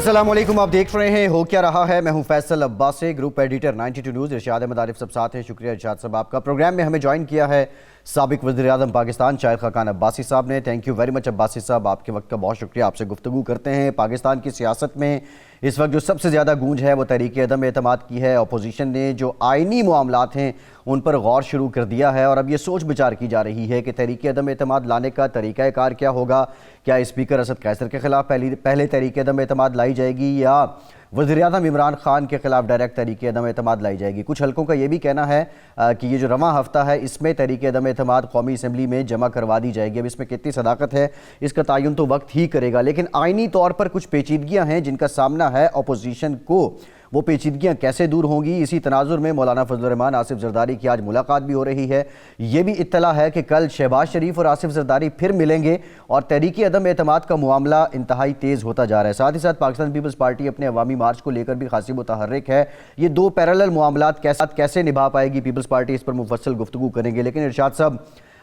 السلام علیکم، آپ دیکھ رہے ہیں ہو کیا رہا ہے۔ میں ہوں فیصل عباس سے، گروپ ایڈیٹر 92 نیوز۔ ارشاد احمد عارف صاحب ساتھ ہیں، شکریہ ارشاد صاحب آپ کا۔ پروگرام میں ہمیں جوائن کیا ہے سابق وزیر اعظم پاکستان شاہد خاقان عباسی صاحب نے۔ تھینک یو ویری مچ عباسی صاحب، آپ کے وقت کا بہت شکریہ۔ آپ سے گفتگو کرتے ہیں پاکستان کی سیاست میں اس وقت جو سب سے زیادہ گونج ہے وہ تحریک عدم اعتماد کی ہے۔ اپوزیشن نے جو آئینی معاملات ہیں ان پر غور شروع کر دیا ہے، اور اب یہ سوچ بچار کی جا رہی ہے کہ تحریک عدم اعتماد لانے کا طریقہ کار کیا ہوگا۔ کیا اسپیکر اسد قیصر کے خلاف پہلے تحریک عدم اعتماد لائی جائے گی، یا وزیر اعظم عمران خان کے خلاف ڈائریکٹ تحریک عدم اعتماد لائی جائے گی؟ کچھ حلقوں کا یہ بھی کہنا ہے کہ یہ جو رواں ہفتہ ہے اس میں تحریک عدم اعتماد قومی اسمبلی میں جمع کروا دی جائے گی۔ اب اس میں کتنی صداقت ہے اس کا تعین تو وقت ہی کرے گا، لیکن آئینی طور پر کچھ پیچیدگیاں ہیں جن کا سامنا ہے اپوزیشن کو۔ وہ پیچیدگیاں کیسے دور ہوں گی؟ اسی تناظر میں مولانا فضل الرحمان آصف زرداری کی آج ملاقات بھی ہو رہی ہے۔ یہ بھی اطلاع ہے کہ کل شہباز شریف اور آصف زرداری پھر ملیں گے، اور تحریک عدم اعتماد کا معاملہ انتہائی تیز ہوتا جا رہا ہے۔ ساتھ ہی ساتھ پاکستان پیپلز پارٹی اپنے عوامی مارچ کو لے کر بھی خاصی متحرک ہے۔ یہ دو پیرالل معاملات کیسے نبھا پائے گی پیپلز پارٹی، اس پر مفصل گفتگو کریں گے۔ لیکن ارشاد صاحب،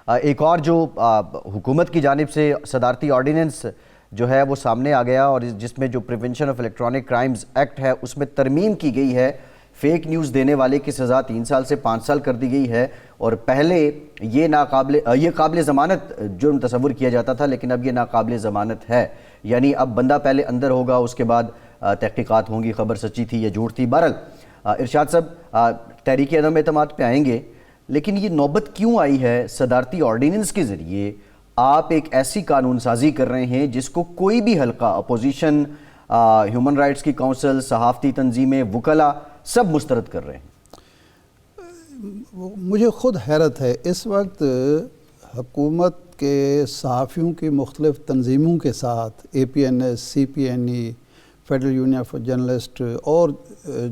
ایک اور جو حکومت کی جانب سے صدارتی آرڈیننس جو ہے وہ سامنے آ گیا، اور جس میں جو prevention of electronic crimes act ہے اس میں ترمیم کی گئی ہے۔ فیک نیوز دینے والے کی سزا 3 سال سے 5 سال کر دی گئی ہے، اور پہلے یہ قابل ضمانت جرم تصور کیا جاتا تھا، لیکن اب یہ ناقابل ضمانت ہے۔ یعنی اب بندہ پہلے اندر ہوگا، اس کے بعد تحقیقات ہوں گی خبر سچی تھی یا جھوٹ تھی۔ بہرحال ارشاد صاحب تحریک عدم اعتماد پہ آئیں گے، لیکن یہ نوبت کیوں آئی ہے صدارتی آرڈیننس کے ذریعے آپ ایک ایسی قانون سازی کر رہے ہیں جس کو کوئی بھی حلقہ، اپوزیشن، ہیومن رائٹس کی کونسل، صحافتی تنظیمیں، وکلاء سب مسترد کر رہے ہیں؟ مجھے خود حیرت ہے اس وقت حکومت کے صحافیوں کی مختلف تنظیموں کے ساتھ APNS، CPNE، federal union of journalist اور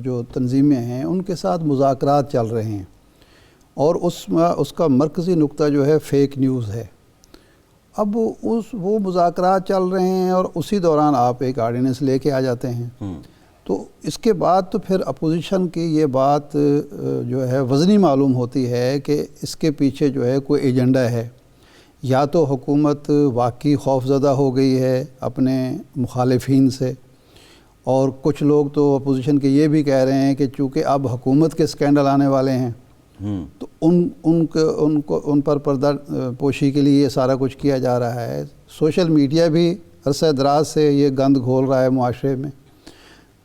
جو تنظیمیں ہیں ان کے ساتھ مذاکرات چل رہے ہیں، اور اس کا مرکزی نقطہ جو ہے فیک نیوز ہے۔ اب وہ مذاکرات چل رہے ہیں اور اسی دوران آپ ایک آرڈیننس لے کے آ جاتے ہیں، تو اس کے بعد تو پھر اپوزیشن کی یہ بات جو ہے وزنی معلوم ہوتی ہے کہ اس کے پیچھے جو ہے کوئی ایجنڈا ہے۔ یا تو حکومت واقعی خوف زدہ ہو گئی ہے اپنے مخالفین سے، اور کچھ لوگ تو اپوزیشن کے یہ بھی کہہ رہے ہیں کہ چونکہ اب حکومت کے اسکینڈل آنے والے ہیں تو ان پر پردہ پوشی کے لیے یہ سارا کچھ کیا جا رہا ہے۔ سوشل میڈیا بھی عرصہ دراز سے یہ گند گھول رہا ہے معاشرے میں،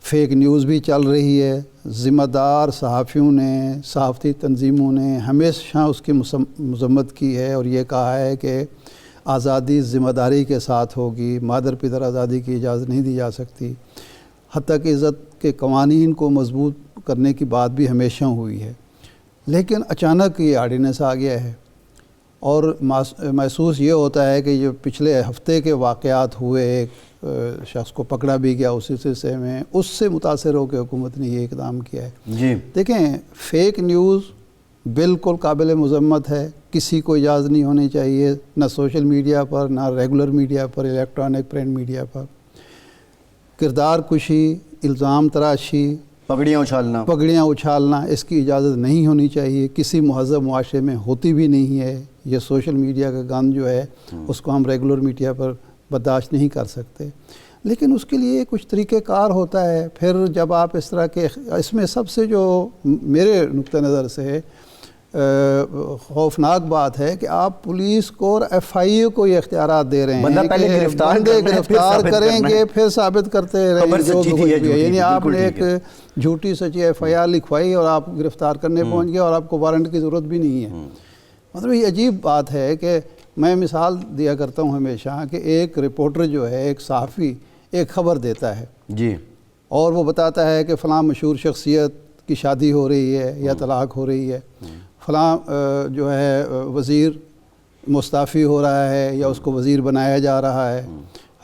فیک نیوز بھی چل رہی ہے۔ ذمہ دار صحافیوں نے، صحافتی تنظیموں نے ہمیشہ اس کی مذمت کی ہے، اور یہ کہا ہے کہ آزادی ذمہ داری کے ساتھ ہوگی، مادر پدر آزادی کی اجازت نہیں دی جا سکتی۔ حتیٰ کہ عزت کے قوانین کو مضبوط کرنے کی بات بھی ہمیشہ ہوئی ہے، لیکن اچانک یہ آرڈیننس آ گیا ہے، اور محسوس یہ ہوتا ہے کہ جو پچھلے ہفتے کے واقعات ہوئے، ایک شخص کو پکڑا بھی گیا اسی سلسلے میں، اس سے متاثر ہو کے حکومت نے یہ اقدام کیا ہے۔ جی دیکھیں، فیک نیوز بالکل قابل مذمت ہے، کسی کو اجازت نہیں ہونی چاہیے، نہ سوشل میڈیا پر، نہ ریگولر میڈیا پر، الیکٹرانک پرنٹ میڈیا پر۔ کردار کشی، الزام تراشی، پگڑیاں اچھالنا، اس کی اجازت نہیں ہونی چاہیے، کسی مہذب معاشرے میں ہوتی بھی نہیں ہے۔ یہ سوشل میڈیا کا گند جو ہے اس کو ہم ریگولر میڈیا پر برداشت نہیں کر سکتے، لیکن اس کے لیے کچھ طریقہ کار ہوتا ہے۔ پھر جب آپ اس طرح کے، اس میں سب سے جو میرے نقطہ نظر سے خوفناک بات ہے کہ آپ پولیس کو اور FIA کو یہ اختیارات دے رہے ہیں کہ بندے گرفتار کریں گے پھر ثابت کرتے رہیں گے۔ یعنی آپ نے ایک جھوٹی سچی FIR لکھوائی اور آپ گرفتار کرنے پہنچ گئے، اور آپ کو وارنٹ کی ضرورت بھی نہیں ہے۔ مطلب یہ عجیب بات ہے کہ میں مثال دیا کرتا ہوں ہمیشہ کہ ایک رپورٹر جو ہے، ایک صحافی ایک خبر دیتا ہے جی، اور وہ بتاتا ہے کہ فلاں مشہور شخصیت کی شادی ہو رہی ہے یا طلاق ہو رہی ہے، فلاں جو ہے وزیر مستعفی ہو رہا ہے یا اس کو وزیر بنایا جا رہا ہے،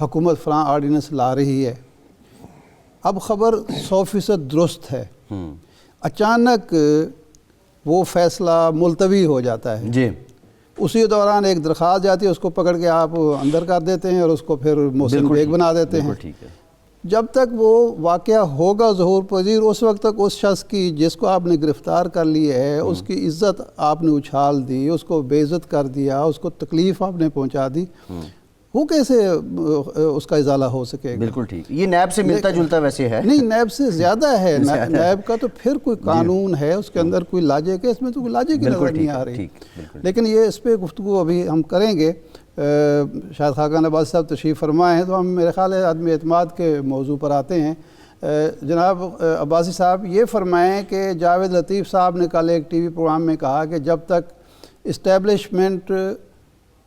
حکومت فلاں آرڈیننس لا رہی ہے۔ اب خبر 100% درست ہے، اچانک وہ فیصلہ ملتوی ہو جاتا ہے۔ جی، اسی دوران ایک درخواست جاتی ہے، اس کو پکڑ کے آپ اندر کر دیتے ہیں اور اس کو پھر محسن بیگ بنا دیتے ہیں۔ جب تک وہ واقعہ ہوگا ظہور پذیر، اس وقت تک اس شخص کی جس کو آپ نے گرفتار کر لی ہے اس کی عزت آپ نے اچھال دی، اس کو بے عزت کر دیا، اس کو تکلیف آپ نے پہنچا دی۔ وہ کیسے اس کا ازالہ ہو سکے گا؟ بالکل ٹھیک. یہ نیب سے ملتا جلتا ویسے ہے؟ نہیں، نیب سے زیادہ ہے. نیب کا تو پھر کوئی قانون ہے، اس کے اندر کوئی لاجک ہے، اس میں تو کوئی لاجک ہی نظر نہیں آ رہی. لیکن یہ اس پہ گفتگو ابھی ہم کریں گے. شاید خاقان عباسی صاحب تشریف فرمائے ہیں، تو ہم میرے خیال ہے عدم اعتماد کے موضوع پر آتے ہیں. جناب عباسی صاحب یہ فرمائیں کہ جاوید لطیف صاحب نے کل ایک ٹی وی پروگرام میں کہا کہ جب تک اسٹیبلشمنٹ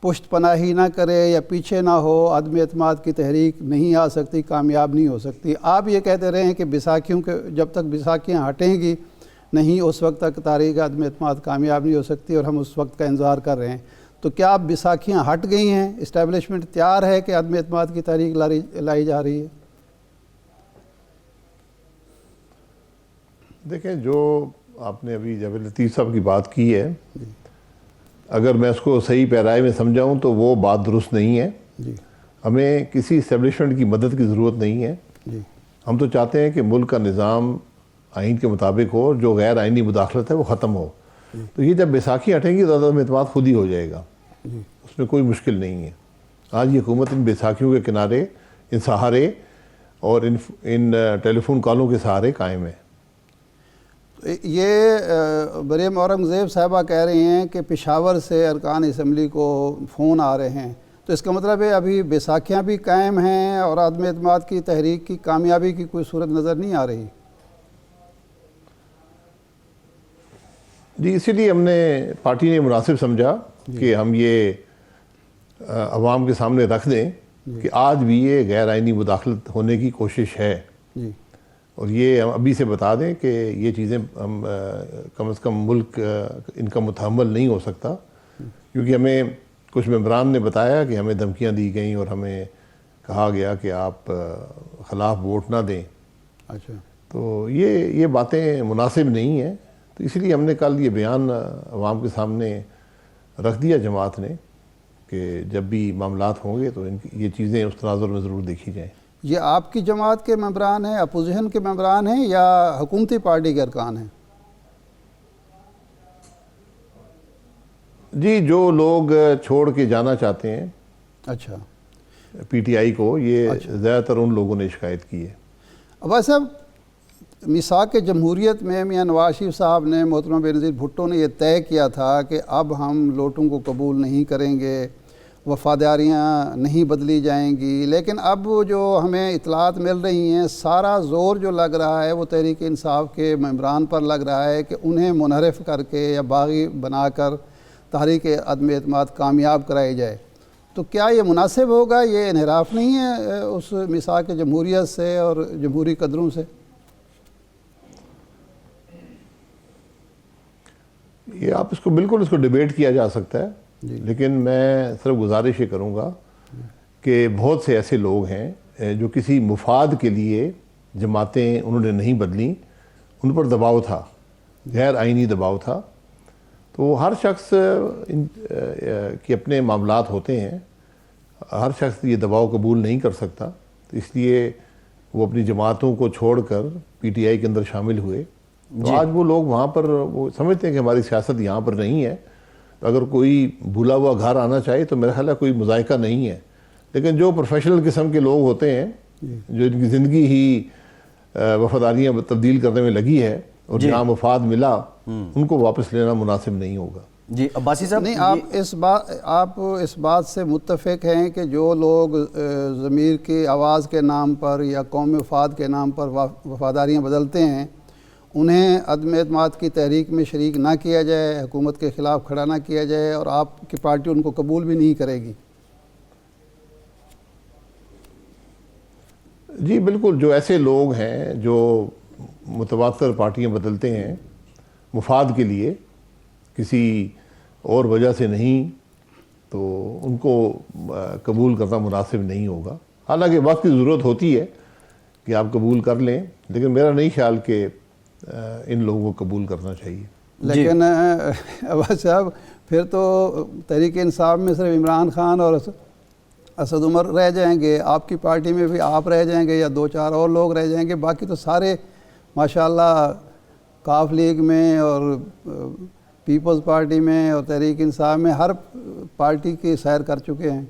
پشت پناہی نہ کرے یا پیچھے نہ ہو، عدم اعتماد کی تحریک نہیں آ سکتی، کامیاب نہیں ہو سکتی. آپ یہ کہتے رہے ہیں کہ بیساکھیوں کے جب تک بیساکھیاں ہٹیں گی نہیں، اس وقت تک تحریک عدم اعتماد کامیاب نہیں ہو سکتی، اور ہم اس وقت کا انتظار کر رہے ہیں. تو کیا اب بیساکھیاں ہٹ گئی ہیں، اسٹیبلشمنٹ تیار ہے کہ عدم اعتماد کی تحریک لائی جا رہی ہے؟ دیکھیں، جو آپ نے ابھی جاوید لطیف صاحب کی بات کی ہے، اگر میں اس کو صحیح پیرائے میں سمجھاؤں تو وہ بات درست نہیں ہے. ہمیں کسی اسٹیبلشمنٹ کی مدد کی ضرورت نہیں ہے. ہم تو چاہتے ہیں کہ ملک کا نظام آئین کے مطابق ہو، جو غیر آئینی مداخلت ہے وہ ختم ہو. تو یہ جب بیساکھی ہٹیں گی تو عدم اعتماد خود ہی ہو جائے گا. اس میں کوئی مشکل نہیں ہے. آج یہ حکومت ان بیساکھیوں کے کنارے، ان سہارے اور ان ٹیلی فون کالوں کے سہارے قائم ہے. یہ مریم اورنگزیب صاحبہ کہہ رہی ہیں کہ پشاور سے ارکان اسمبلی کو فون آ رہے ہیں، تو اس کا مطلب ہے ابھی بیساکھیاں بھی قائم ہیں اور عدم اعتماد کی تحریک کی کامیابی کی کوئی صورت نظر نہیں آ رہی. جی، اسی لیے ہم نے پارٹی نے مناسب سمجھا کہ ہم یہ عوام کے سامنے رکھ دیں کہ آج بھی یہ غیر آئینی مداخلت ہونے کی کوشش ہے. اور یہ ہم ابھی سے بتا دیں کہ یہ چیزیں ہم کم از کم ملک ان کا متحمل نہیں ہو سکتا، کیونکہ ہمیں کچھ ممبران نے بتایا کہ ہمیں دھمکیاں دی گئیں اور ہمیں کہا گیا کہ آپ خلاف ووٹ نہ دیں. اچھا. تو یہ باتیں مناسب نہیں ہیں. تو اس لیے ہم نے کل یہ بیان عوام کے سامنے رکھ دیا جماعت نے کہ جب بھی معاملات ہوں گے تو یہ چیزیں اس تناظر میں ضرور دیکھی جائیں. یہ آپ کی جماعت کے ممبران ہیں، اپوزیشن کے ممبران ہیں، یا حکومتی پارٹی کے ارکان ہیں؟ جی، جو لوگ چھوڑ کے جانا چاہتے ہیں اچھا پی ٹی آئی کو، یہ زیادہ تر ان لوگوں نے شکایت کی ہے. عباس صاحب، میثاق جمہوریت میں میاں نواز شریف صاحب نے، محترمہ بینظیر بھٹو نے یہ طے کیا تھا کہ اب ہم لوٹوں کو قبول نہیں کریں گے، وفاداریاں نہیں بدلی جائیں گی. لیکن اب جو ہمیں اطلاعات مل رہی ہیں، سارا زور جو لگ رہا ہے وہ تحریک انصاف کے ممبران پر لگ رہا ہے کہ انہیں منحرف کر کے یا باغی بنا کر تحریک عدم اعتماد کامیاب کرائی جائے. تو کیا یہ مناسب ہوگا؟ یہ انحراف نہیں ہے اس میثاق جمہوریت سے اور جمہوری قدروں سے؟ یہ آپ اس کو ڈیبیٹ کیا جا سکتا ہے. لیکن میں صرف گزارش یہ کروں گا کہ بہت سے ایسے لوگ ہیں جو کسی مفاد کے لیے جماعتیں انہوں نے نہیں بدلیں، ان پر دباؤ تھا، غیر آئینی دباؤ تھا. تو ہر شخص کے اپنے معاملات ہوتے ہیں، ہر شخص یہ دباؤ قبول نہیں کر سکتا. تو اس لیے وہ اپنی جماعتوں کو چھوڑ کر پی ٹی آئی کے اندر شامل ہوئے. تو آج وہ لوگ وہاں پر وہ سمجھتے ہیں کہ ہماری سیاست یہاں پر نہیں ہے. تو اگر کوئی بھولا ہوا گھر آنا چاہے تو میرا خیال ہے کوئی مذائقہ نہیں ہے. لیکن جو پروفیشنل قسم کے لوگ ہوتے ہیں، جو ان کی زندگی ہی وفاداریاں تبدیل کرنے میں لگی ہے اور جہاں مفاد ملا، ان کو واپس لینا مناسب نہیں ہوگا. جی عباسی صاحب، نہیں، آپ اس بات سے متفق ہیں کہ جو لوگ ضمیر کی آواز کے نام پر یا قومی مفاد کے نام پر وفاداریاں بدلتے ہیں، انہیں عدم اعتماد کی تحریک میں شریک نہ کیا جائے، حکومت کے خلاف کھڑا نہ کیا جائے، اور آپ کی پارٹی ان کو قبول بھی نہیں کرے گی؟ جی بالکل. جو ایسے لوگ ہیں جو متواتر پارٹیاں بدلتے ہیں مفاد کے لیے، کسی اور وجہ سے نہیں، تو ان کو قبول کرنا مناسب نہیں ہوگا. حالانکہ وقت کی ضرورت ہوتی ہے کہ آپ قبول کر لیں، لیکن میرا نہیں خیال کہ ان لوگوں کو قبول کرنا چاہیے. لیکن عباس صاحب، پھر تو تحریک انصاف میں صرف عمران خان اور اسد عمر رہ جائیں گے، آپ کی پارٹی میں بھی آپ رہ جائیں گے یا 2-4 اور لوگ رہ جائیں گے، باقی تو سارے ماشاءاللہ کاف لیگ میں اور پیپلز پارٹی میں اور تحریک انصاف میں ہر پارٹی کی سیر کر چکے ہیں.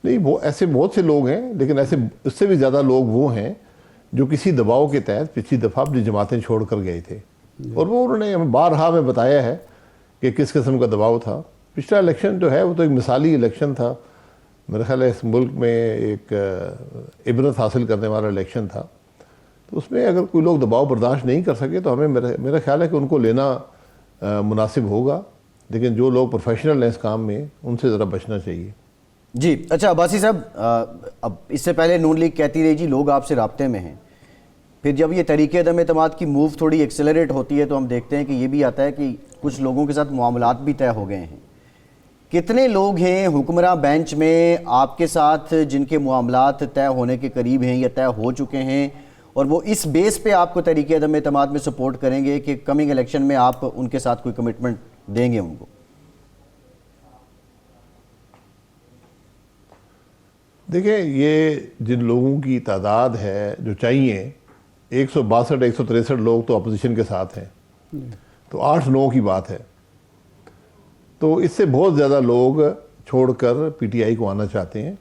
نہیں، وہ ایسے بہت سے لوگ ہیں، لیکن ایسے اس سے بھی زیادہ لوگ وہ ہیں جو کسی دباؤ کے تحت پچھلی دفعہ اپنی جماعتیں چھوڑ کر گئے تھے، اور وہ انہوں نے ہمیں بارہا میں بتایا ہے کہ کس قسم کا دباؤ تھا۔ پچھلا الیکشن جو ہے وہ تو ایک مثالی الیکشن تھا، میرا خیال ہے اس ملک میں ایک عبرت حاصل کرنے والا الیکشن تھا، تو اس میں اگر کوئی لوگ دباؤ برداشت نہیں کر سکے تو ہمیں میرا خیال ہے کہ ان کو لینا مناسب ہوگا، لیکن جو لوگ پروفیشنل ہیں اس کام میں ان سے ذرا بچنا چاہیے۔ جی اچھا عباسی صاحب، اب اس سے پہلے نون لیگ کہتی رہی جی لوگ آپ سے رابطے میں ہیں، پھر جب یہ طریقہ عدم اعتماد کی موو تھوڑی ایکسیلریٹ ہوتی ہے تو ہم دیکھتے ہیں کہ یہ بھی آتا ہے کہ کچھ لوگوں کے ساتھ معاملات بھی طے ہو گئے ہیں۔ کتنے لوگ ہیں حکمراں بینچ میں آپ کے ساتھ جن کے معاملات طے ہونے کے قریب ہیں یا طے ہو چکے ہیں، اور وہ اس بیس پہ آپ کو طریقہ عدم اعتماد میں سپورٹ کریں گے کہ کمنگ الیکشن میں آپ ان کے ساتھ کوئی کمٹمنٹ دیں گے ان کو؟ دیکھیں، یہ جن لوگوں کی تعداد ہے جو چاہیے، 162 163 لوگ تو اپوزیشن کے ساتھ ہیں، تو 8-9 کی بات ہے، تو اس سے بہت زیادہ لوگ چھوڑ کر پی ٹی آئی کو آنا چاہتے ہیں،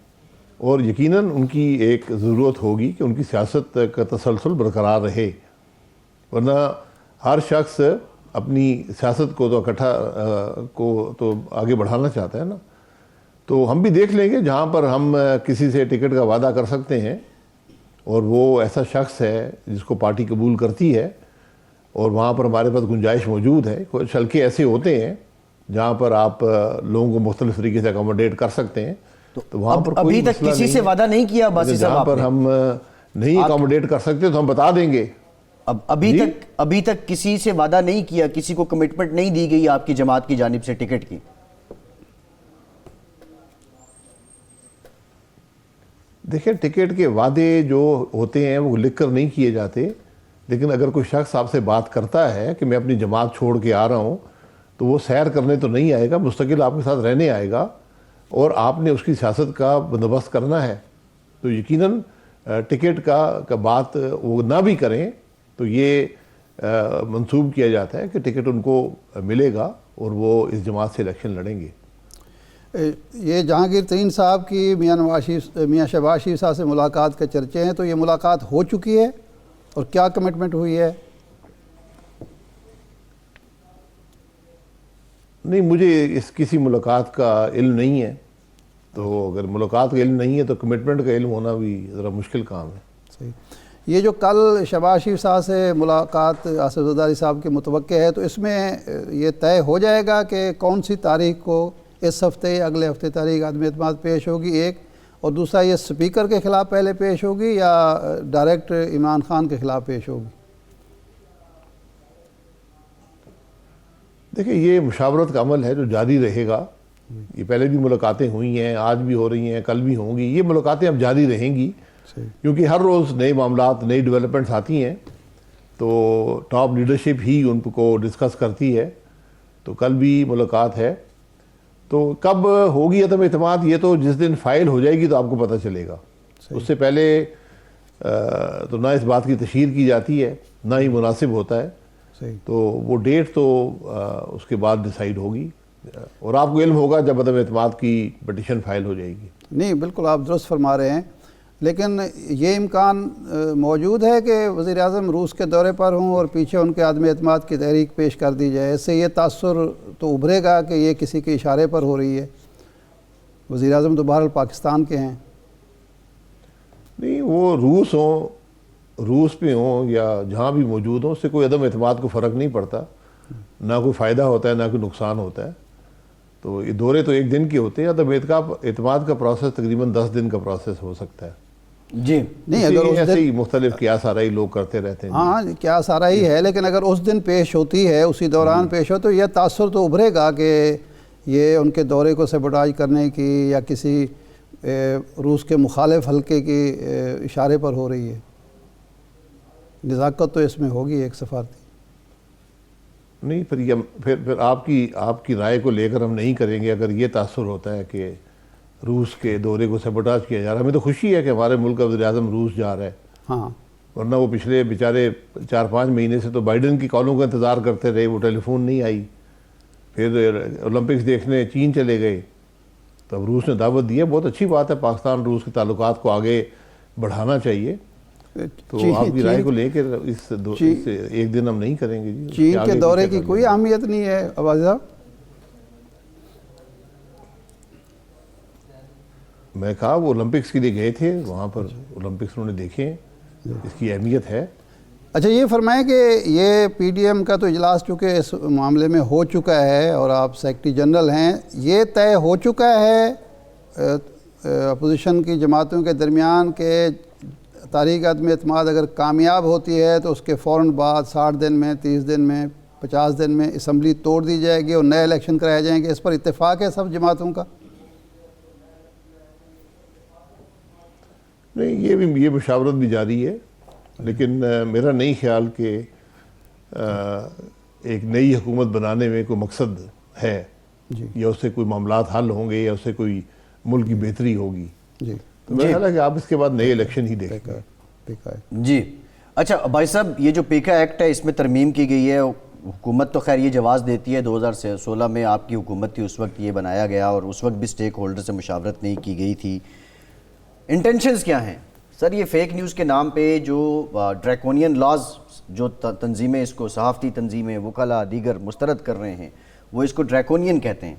اور یقیناً ان کی ایک ضرورت ہوگی کہ ان کی سیاست کا تسلسل برقرار رہے، ورنہ ہر شخص اپنی سیاست کو تو اکٹھا کو تو آگے بڑھانا چاہتا ہے نا۔ تو ہم بھی دیکھ لیں گے جہاں پر ہم کسی سے ٹکٹ کا وعدہ کر سکتے ہیں اور وہ ایسا شخص ہے جس کو پارٹی قبول کرتی ہے، اور وہاں پر ہمارے پاس گنجائش موجود ہے۔ کچھ حلقے ایسے ہوتے ہیں جہاں پر آپ لوگوں کو مختلف طریقے سے اکوموڈیٹ کر سکتے ہیں، تو وہاں پر کوئی ابھی تک کسی سے وعدہ نہیں کیا عباسی صاحب جہاں آپ پر نے؟ ہم نہیں اکوموڈیٹ کر سکتے تو ہم بتا دیں گے۔ ابھی تک کسی سے وعدہ نہیں کیا، کسی کو کمٹمنٹ نہیں دی گئی آپ کی جماعت کی جانب سے ٹکٹ کی؟ دیکھیں، ٹکٹ کے وعدے جو ہوتے ہیں وہ لکھ کر نہیں کیے جاتے، لیکن اگر کوئی شخص آپ سے بات کرتا ہے کہ میں اپنی جماعت چھوڑ کے آ رہا ہوں، تو وہ سیر کرنے تو نہیں آئے گا، مستقل آپ کے ساتھ رہنے آئے گا، اور آپ نے اس کی سیاست کا بندوبست کرنا ہے۔ تو یقیناً ٹکٹ کا بات وہ نہ بھی کریں تو یہ منسوب کیا جاتا ہے کہ ٹکٹ ان کو ملے گا اور وہ اس جماعت سے الیکشن لڑیں گے۔ یہ جہانگیر ترین صاحب کی میاں شہباز شریف صاحب سے ملاقات کے چرچے ہیں، تو یہ ملاقات ہو چکی ہے اور کیا کمٹمنٹ ہوئی ہے؟ نہیں، مجھے اس کسی ملاقات کا علم نہیں ہے، تو اگر ملاقات کا علم نہیں ہے تو کمٹمنٹ کا علم ہونا بھی ذرا مشکل کام ہے۔ صحیح۔ یہ جو کل شہباز شریف صاحب سے ملاقات آصف زرداری صاحب کی متوقع ہے، تو اس میں یہ طے ہو جائے گا کہ کون سی تاریخ کو، اس ہفتے یا اگلے ہفتے تاریخ عدم اعتماد پیش ہوگی ایک، اور دوسرا یہ سپیکر کے خلاف پہلے پیش ہوگی یا ڈائریکٹ عمران خان کے خلاف پیش ہوگی؟ دیکھیں، یہ مشاورت کا عمل ہے جو جاری رہے گا۔ یہ پہلے بھی ملاقاتیں ہوئی ہیں، آج بھی ہو رہی ہیں، کل بھی ہوں گی، یہ ملاقاتیں اب جاری رہیں گی، کیونکہ ہر روز نئے معاملات، نئی ڈیولپمنٹس آتی ہیں، تو ٹاپ لیڈرشپ ہی ان کو ڈسکس کرتی ہے۔ تو کل بھی ملاقات ہے، تو کب ہوگی عدم اعتماد یہ تو جس دن فائل ہو جائے گی تو آپ کو پتہ چلے گا۔ اس سے پہلے تو نہ اس بات کی تشہیر کی جاتی ہے، نہ ہی مناسب ہوتا ہے، تو وہ ڈیٹ تو اس کے بعد ڈیسائیڈ ہوگی، اور آپ کو علم ہوگا جب عدم اعتماد کی پٹیشن فائل ہو جائے گی۔ نہیں، بالکل آپ درست فرما رہے ہیں، لیکن یہ امکان موجود ہے کہ وزیر اعظم روس کے دورے پر ہوں اور پیچھے ان کے عدم اعتماد کی تحریک پیش کر دی جائے۔ اس سے یہ تاثر تو ابھرے گا کہ یہ کسی کے اشارے پر ہو رہی ہے۔ وزیر اعظم تو بہرحال پاکستان کے ہیں۔ نہیں، وہ روس پہ ہوں یا جہاں بھی موجود ہوں، اس سے کوئی عدم اعتماد کو فرق نہیں پڑتا، نہ کوئی فائدہ ہوتا ہے نہ کوئی نقصان ہوتا ہے۔ تو یہ دورے تو ایک دن کے ہوتے ہیں، عدم اعتماد کا پروسیس تقریباً 10 دن کا پروسیس ہو سکتا ہے۔ جی نہیں، اگر اس ایسے ہی مختلف قیاس آرائی لوگ کرتے رہتے ہیں۔ ہاں، قیاس آرائی ہے، لیکن اگر اس دن پیش ہوتی ہے، اسی دوران پیش ہو، تو یہ تاثر تو ابھرے گا کہ یہ ان کے دورے کو سیبوٹاج کرنے کی یا کسی روس کے مخالف حلقے کی اشارے پر ہو رہی ہے۔ نزاکت تو اس میں ہوگی ایک سفارتی۔ نہیں، پھر آپ کی رائے کو لے کر ہم نہیں کریں گے اگر یہ تاثر ہوتا ہے کہ روس کے دورے کو سیبوٹاج کیا جا رہا ہے۔ ہمیں تو خوشی ہے کہ ہمارے ملک کا وزیر اعظم روس جا رہا ہے، ہاں، ورنہ وہ پچھلے بیچارے 4-5 مہینے سے تو بائیڈن کی کالوں کا انتظار کرتے رہے، وہ ٹیلی فون نہیں آئی، پھر اولمپکس دیکھنے چین چلے گئے، تو اب روس نے دعوت دی ہے, بہت اچھی بات ہے, پاکستان روس کے تعلقات کو آگے بڑھانا چاہیے. تو آپ کی رائے کو لے کے اس ایک دن ہم نہیں کریں گے. جی چین کے دورے کی کوئی اہمیت نہیں ہے عباسی صاحب؟ میں کہا وہ اولمپکس کے لیے گئے تھے, وہاں پر اولمپکس انہوں نے دیکھے ہیں, اس کی اہمیت ہے. اچھا یہ فرمائیں کہ یہ پی ڈی ایم کا تو اجلاس چونکہ اس معاملے میں ہو چکا ہے اور آپ سیکرٹری جنرل ہیں, یہ طے ہو چکا ہے اپوزیشن کی جماعتوں کے درمیان کہ تحریک عدم اعتماد اگر کامیاب ہوتی ہے تو اس کے فوراً بعد 60 دن میں, 30 دن میں, 50 دن میں اسمبلی توڑ دی جائے گی اور نئے الیکشن کرائے جائیں گے؟ اس پر اتفاق ہے سب جماعتوں کا؟ نہیں, یہ مشاورت بھی جاری ہے, لیکن میرا نہیں خیال کہ ایک نئی حکومت بنانے میں کوئی مقصد ہے یا اس سے کوئی معاملات حل ہوں گے یا اس سے کوئی ملک کی بہتری ہوگی. تو میرا خیال ہے کہ آپ اس کے بعد نئے الیکشن ہی دیکھیں. جی اچھا بھائی صاحب, یہ جو پیکا ایکٹ ہے اس میں ترمیم کی گئی ہے, حکومت تو خیر یہ جواز دیتی ہے, 2016 میں آپ کی حکومت تھی, اس وقت یہ بنایا گیا اور اس وقت بھی سٹیک ہولڈر سے مشاورت نہیں کی گئی تھی. انٹینشنز کیا ہیں سر؟ یہ فیک نیوز کے نام پہ جو ڈریکونین لاز جو تنظیمیں اس کو صحافتی تنظیمیں وکلاء دیگر مسترد کر رہے ہیں وہ اس کو ڈریکونین کہتے ہیں.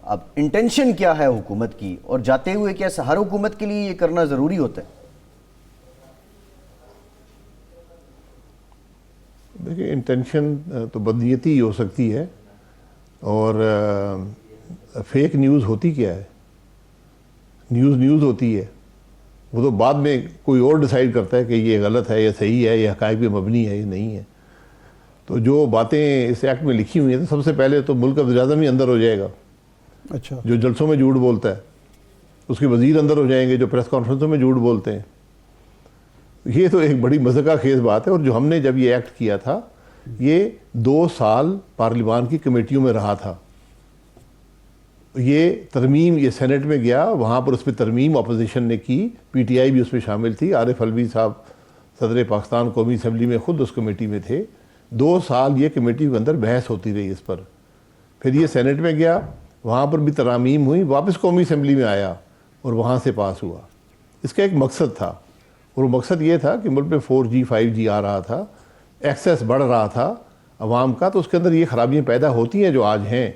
اب انٹینشن کیا ہے حکومت کی, اور جاتے ہوئے کیا ہر حکومت کے لیے یہ کرنا ضروری ہوتا ہے؟ دیکھیں انٹینشن تو بدنیتی ہی ہو سکتی ہے, اور فیک نیوز ہوتی کیا ہے؟ نیوز ہوتی ہے, وہ تو بعد میں کوئی اور ڈیسائیڈ کرتا ہے کہ یہ غلط ہے یا صحیح ہے یا حقائق پہ مبنی ہے یا نہیں ہے. تو جو باتیں اس ایکٹ میں لکھی ہوئی ہیں تو سب سے پہلے تو ملک کا وزیر اعظم ہی اندر ہو جائے گا. اچھا, جو جلسوں میں جھوٹ بولتا ہے اس کے وزیر اندر ہو جائیں گے جو پریس کانفرنسوں میں جھوٹ بولتے ہیں. یہ تو ایک بڑی مذہقہ خیز بات ہے. اور جو ہم نے جب یہ ایکٹ کیا تھا یہ 2 سال پارلیمان کی کمیٹیوں میں رہا تھا. یہ ترمیم یہ سینٹ میں گیا, وہاں پر اس پہ ترمیم اپوزیشن نے کی, پی ٹی آئی بھی اس میں شامل تھی, عارف الوی صاحب صدر پاکستان قومی اسمبلی میں خود اس کمیٹی میں تھے. 2 سال یہ کمیٹی کے اندر بحث ہوتی رہی اس پر. پھر یہ سینٹ میں گیا, وہاں پر بھی ترامیم ہوئی, واپس قومی اسمبلی میں آیا اور وہاں سے پاس ہوا. اس کا ایک مقصد تھا, اور وہ مقصد یہ تھا کہ ملک میں 4G 5G آ رہا تھا, ایکسیس بڑھ رہا تھا عوام کا, تو اس کے اندر یہ خرابیاں پیدا ہوتی ہیں جو آج ہیں.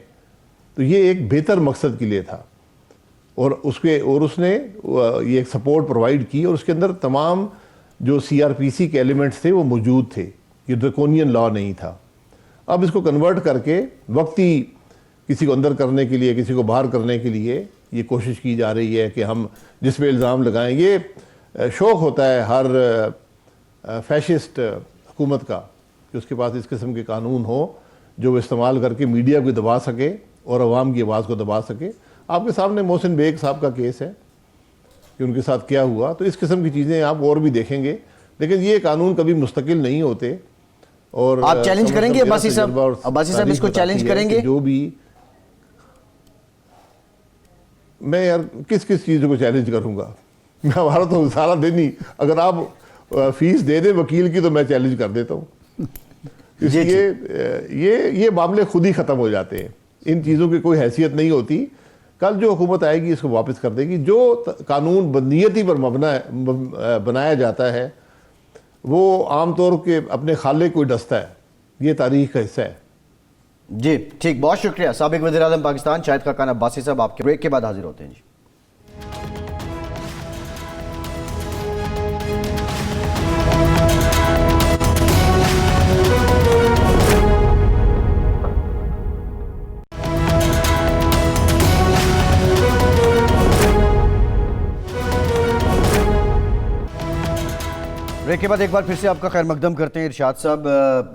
تو یہ ایک بہتر مقصد کے لیے تھا, اور اس نے یہ ایک سپورٹ پرووائڈ کی, اور اس کے اندر تمام جو CRPC کے ایلیمنٹس تھے وہ موجود تھے. یہ ڈریکونین لا نہیں تھا. اب اس کو کنورٹ کر کے وقتی کسی کو اندر کرنے کے لیے, کسی کو باہر کرنے کے لیے یہ کوشش کی جا رہی ہے کہ ہم جس پہ الزام لگائیں. یہ شوق ہوتا ہے ہر فیشسٹ حکومت کا کہ اس کے پاس اس قسم کے قانون ہو جو وہ استعمال کر کے میڈیا کو دبا سکے اور عوام کی آواز کو دبا سکے. آپ کے سامنے محسن بیگ صاحب کا کیس ہے کہ ان کے ساتھ کیا ہوا. تو اس قسم کی چیزیں آپ اور بھی دیکھیں گے, لیکن یہ قانون کبھی مستقل نہیں ہوتے. اور آپ چیلنج کریں گے عباسی صاحب اس کو چیلنج کریں گے؟ جو بھی میں یار کس چیز کو چیلنج کروں گا؟ میں ہمارا تو سارا دن ہی, اگر آپ فیس دے دیں وکیل کی تو میں چیلنج کر دیتا ہوں. اس لیے یہ معاملے خود ہی ختم ہو جاتے ہیں, ان چیزوں کی کوئی حیثیت نہیں ہوتی. کل جو حکومت آئے گی اس کو واپس کر دے گی. جو قانون بدنیتی پر بنایا جاتا ہے وہ عام طور کے اپنے خالق کو ڈستا ہے. یہ تاریخ کا حصہ ہے. جی ٹھیک, بہت شکریہ. سابق وزیر اعظم پاکستان شاہد خاقان عباسی صاحب آپ کے بریک کے بعد حاضر ہوتے ہیں. جی بریک کے بعد ایک بار پھر سے آپ کا خیر مقدم کرتے ہیں. ارشاد صاحب,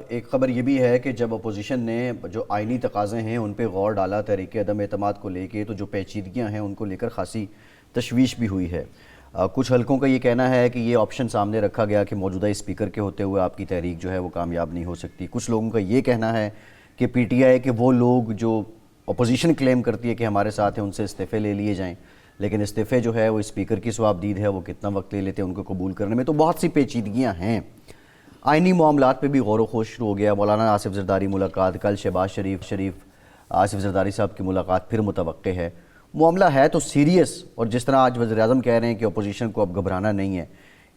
ایک خبر یہ بھی ہے کہ جب اپوزیشن نے جو آئینی تقاضے ہیں ان پہ غور ڈالا تحریک عدم اعتماد کو لے کے, تو جو پیچیدگیاں ہیں ان کو لے کر خاصی تشویش بھی ہوئی ہے. کچھ حلقوں کا یہ کہنا ہے کہ یہ آپشن سامنے رکھا گیا کہ موجودہ اسپیکر کے ہوتے ہوئے آپ کی تحریک جو ہے وہ کامیاب نہیں ہو سکتی. کچھ لوگوں کا یہ کہنا ہے کہ پی ٹی آئی کے وہ لوگ جو اپوزیشن کلیم کرتی ہے کہ ہمارے ساتھ ہیں ان سے استعفے لے لیے جائیں, لیکن استعفے جو ہے وہ اسپیکر کی ثوابدید ہے, وہ کتنا وقت لے لیتے ہیں ان کو قبول کرنے میں. تو بہت سی پیچیدگیاں ہیں. آئینی معاملات پہ بھی غور و خوض شروع ہو گیا. مولانا آصف زرداری ملاقات, کل شہباز شریف آصف زرداری صاحب کی ملاقات پھر متوقع ہے. معاملہ ہے تو سیریس، اور جس طرح آج وزیر اعظم کہہ رہے ہیں کہ اپوزیشن کو اب گھبرانا نہیں ہے،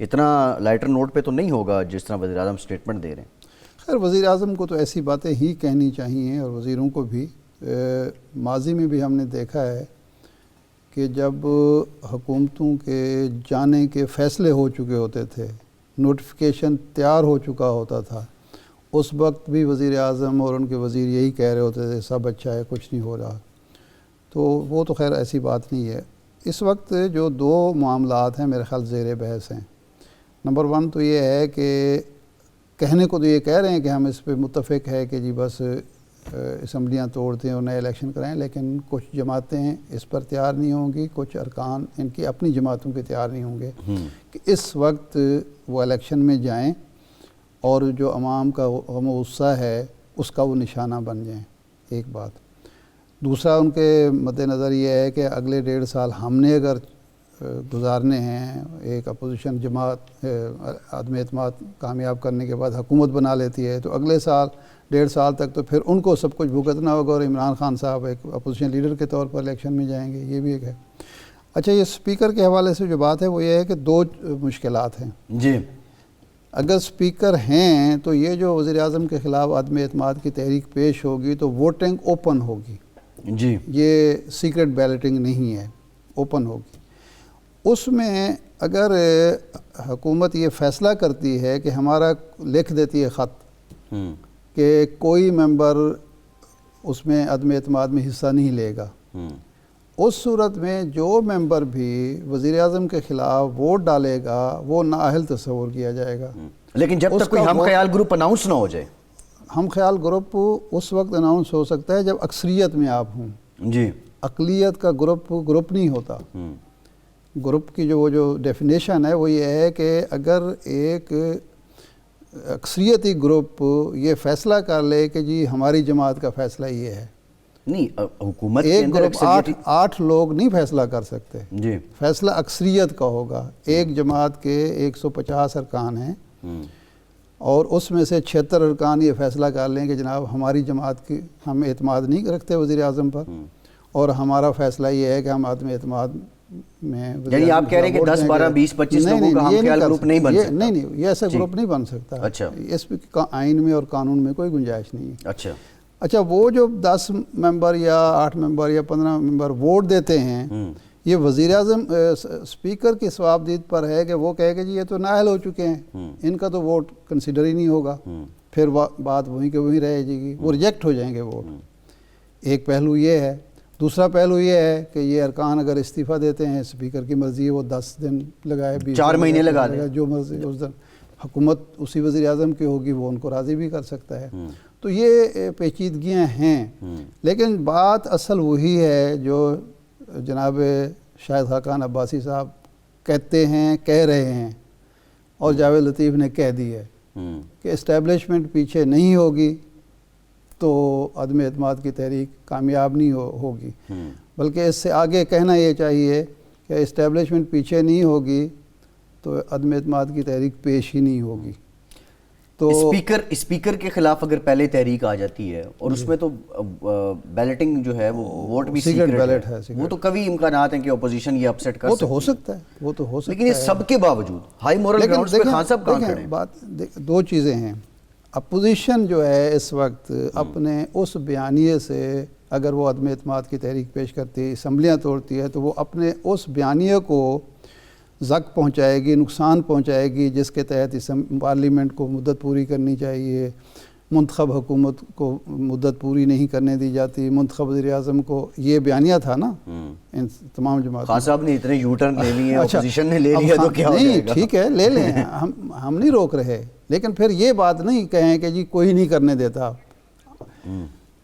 اتنا لائٹر نوٹ پہ تو نہیں ہوگا جس طرح وزیر اعظم سٹیٹمنٹ دے رہے ہیں. خیر وزیر اعظم کو تو ایسی باتیں ہی کہنی چاہیے، اور وزیروں کو بھی. ماضی میں بھی ہم نے دیکھا ہے کہ جب حکومتوں کے جانے کے فیصلے ہو چکے ہوتے تھے، نوٹیفیکیشن تیار ہو چکا ہوتا تھا، اس وقت بھی وزیر اعظم اور ان کے وزیر یہی کہہ رہے ہوتے تھے سب اچھا ہے، کچھ نہیں ہو رہا. تو وہ تو خیر ایسی بات نہیں ہے. اس وقت جو دو معاملات ہیں میرے خیال زیر بحث ہیں. نمبر 1 تو یہ ہے کہ کہنے کو تو یہ کہہ رہے ہیں کہ ہم اس پہ متفق ہے کہ جی بس اسمبلیاں توڑ دیں اور نئے الیکشن کرائیں، لیکن کچھ جماعتیں اس پر تیار نہیں ہوں گی، کچھ ارکان ان کی اپنی جماعتوں کے تیار نہیں ہوں گے کہ اس وقت وہ الیکشن میں جائیں اور جو عوام کا غم و غصہ ہے اس کا وہ نشانہ بن جائیں. ایک بات. دوسرا ان کے مد نظر یہ ہے کہ اگلے 1.5 سال ہم نے اگر گزارنے ہیں، ایک اپوزیشن جماعت عدم اعتماد کامیاب کرنے کے بعد حکومت بنا لیتی ہے، تو اگلے سال 1.5 سال تک تو پھر ان کو سب کچھ بھگتنا ہوگا، اور عمران خان صاحب ایک اپوزیشن لیڈر کے طور پر الیکشن میں جائیں گے. یہ بھی ایک ہے. اچھا، یہ سپیکر کے حوالے سے جو بات ہے وہ یہ ہے کہ 2 مشکلات ہیں. جی، اگر سپیکر ہیں تو یہ جو وزیر اعظم کے خلاف عدم اعتماد کی تحریک پیش ہوگی تو ووٹنگ اوپن ہوگی. جی، یہ سیکرٹ بیلٹنگ نہیں ہے، اوپن ہوگی. اس میں اگر حکومت یہ فیصلہ کرتی ہے کہ ہمارا لکھ دیتی ہے خط کہ کوئی ممبر اس میں عدم اعتماد میں حصہ نہیں لے گا، اس صورت میں جو ممبر بھی وزیر اعظم کے خلاف ووٹ ڈالے گا وہ نااہل تصور کیا جائے گا. لیکن جب تک کوئی ہم خیال گروپ اناؤنس نہ ہو جائے. ہم خیال گروپ اس وقت اناؤنس ہو سکتا ہے جب اکثریت میں آپ ہوں. جی، اقلیت کا گروپ نہیں ہوتا. گروپ کی جو ڈیفینیشن ہے وہ یہ ہے کہ اگر ایک اکثریتی گروپ یہ فیصلہ کر لے کہ جی ہماری جماعت کا فیصلہ یہ ہے. نہیں، حکومت کے ایک اندر گروپ اکثریتی 8 لوگ نہیں فیصلہ کر سکتے. جی، فیصلہ اکثریت کا ہوگا. ایک جماعت کے 150 ارکان ہیں اور اس میں سے 76 ارکان یہ فیصلہ کر لیں کہ جناب ہماری جماعت کی ہم اعتماد نہیں رکھتے وزیر اعظم پر، اور ہمارا فیصلہ یہ ہے کہ ہم عدم اعتماد میں. یعنی آپ کہہ رہے ہیں کہ 10 12 20 25 لوگوں کا ہم خیال گروپ نہیں بن سکتا؟ نہیں، یہ ایسا گروپ نہیں بن سکتا. اچھا، اس آئین میں اور قانون میں کوئی گنجائش نہیں ہے. اچھا، وہ جو 10 ممبر یا 8 ممبر یا 15 ممبر ووٹ دیتے ہیں، یہ وزیر اعظم اسپیکر کی ثوابدید پر ہے کہ وہ کہے کہ جی یہ تو نااہل ہو چکے ہیں، ان کا تو ووٹ کنسیڈر ہی نہیں ہوگا. پھر بات وہیں کے وہیں رہے گی، وہ ریجیکٹ ہو جائیں گے ووٹ. ایک پہلو یہ ہے. دوسرا پہلو یہ ہے کہ یہ ارکان اگر استعفیٰ دیتے ہیں، اسپیکر کی مرضی ہے وہ 10 دن لگائے، 4 مہینے لگا دے، جو مرضی اس دن حکومت اسی وزیر اعظم کی ہوگی وہ ان کو راضی بھی کر سکتا ہے. تو یہ پیچیدگیاں ہیں. لیکن بات اصل وہی ہے جو جناب شاہد خاقان عباسی صاحب کہتے ہیں، کہہ رہے ہیں، اور جاوید لطیف نے کہہ دی ہے کہ اسٹیبلشمنٹ پیچھے نہیں ہوگی تو عدم اعتماد کی تحریک کامیاب نہیں ہوگی. بلکہ اس سے آگے کہنا یہ چاہیے کہ اسٹیبلشمنٹ پیچھے نہیں ہوگی تو عدم اعتماد کی تحریک پیش ہی نہیں ہوگی. تو اسپیکر کے خلاف اگر پہلے تحریک آ جاتی ہے اور اس میں تو بیلٹنگ جو ہے وہ ووٹ بھی سیکرٹ بیلٹ ہے، وہ تو کبھی امکانات ہیں کہ اپوزیشن یہ اپسیٹ کر سکتی ہے. وہ تو ہو سکتا ہے، وہ تو ہو سکتا ہے. لیکن یہ سب کے باوجود ہائی مورل گراؤنڈز پہ خان صاحب کہاں کھڑے ہیں؟ بات 2 چیزیں ہیں. اپوزیشن جو ہے اس وقت اپنے اس بیانیے سے اگر وہ عدم اعتماد کی تحریک پیش کرتی ہے، اسمبلیاں توڑتی ہے، تو وہ اپنے اس بیانیے کو زک پہنچائے گی، نقصان پہنچائے گی، جس کے تحت پارلیمنٹ کو مدت پوری کرنی چاہیے، منتخب حکومت کو مدت پوری نہیں کرنے دی جاتی، منتخب وزیر اعظم کو. یہ بیانیہ تھا نا ان تمام جماعت. خان صاحب نے اتنے یو ٹرن لے لیے، اپوزیشن نے لے لیا، تو کیا ہو جائے گا؟ نہیں، ٹھیک ہے، لے لیں، ہم نہیں روک رہے، لیکن پھر یہ بات نہیں کہیں کہ جی کوئی نہیں کرنے دیتا.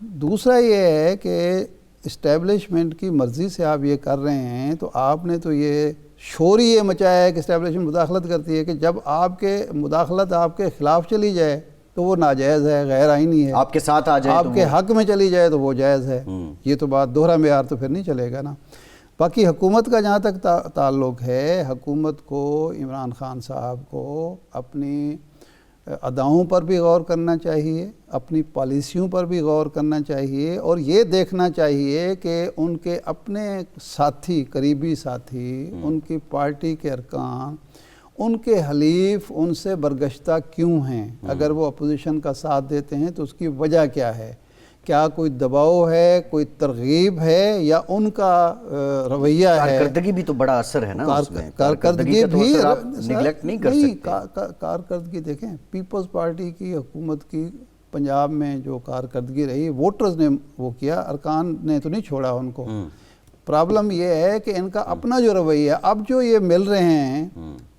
دوسرا یہ ہے کہ اسٹیبلشمنٹ کی مرضی سے آپ یہ کر رہے ہیں، تو آپ نے تو یہ شور ہی یہ مچایا ہے کہ اسٹیبلشمنٹ مداخلت کرتی ہے، کہ جب آپ کے مداخلت آپ کے خلاف چلی جائے تو وہ ناجائز ہے، غیر آئینی ہے. آپ کے ساتھ آ جائے، آپ کے حق میں چلی جائے تو وہ جائز ہے. یہ تو بات دوہرا معیار تو پھر نہیں چلے گا نا. باقی حکومت کا جہاں تک تعلق ہے، حکومت کو عمران خان صاحب کو اپنی اداؤں پر بھی غور کرنا چاہیے، اپنی پالیسیوں پر بھی غور کرنا چاہیے، اور یہ دیکھنا چاہیے کہ ان کے اپنے ساتھی، قریبی ساتھی، ان کی پارٹی کے ارکان، ان کے حلیف ان سے برگشتہ کیوں ہیں؟ اگر وہ اپوزیشن کا ساتھ دیتے ہیں تو اس کی وجہ کیا ہے؟ کیا کوئی دباؤ ہے، کوئی ترغیب ہے، یا ان کا رویہ ہے؟ کارکردگی بھی تو بڑا اثر ہے نا اس میں، کارکردگی کا تو بھی اثر آپ نیگلیکٹ نہیں کر سکتے۔ کارکردگی دیکھیں، پیپلز پارٹی کی حکومت کی پنجاب میں جو کارکردگی رہی، ووٹرز نے وہ کیا، ارکان نے تو نہیں چھوڑا ان کو۔ پرابلم یہ ہے کہ ان کا اپنا جو رویہ ہے، اب جو یہ مل رہے ہیں،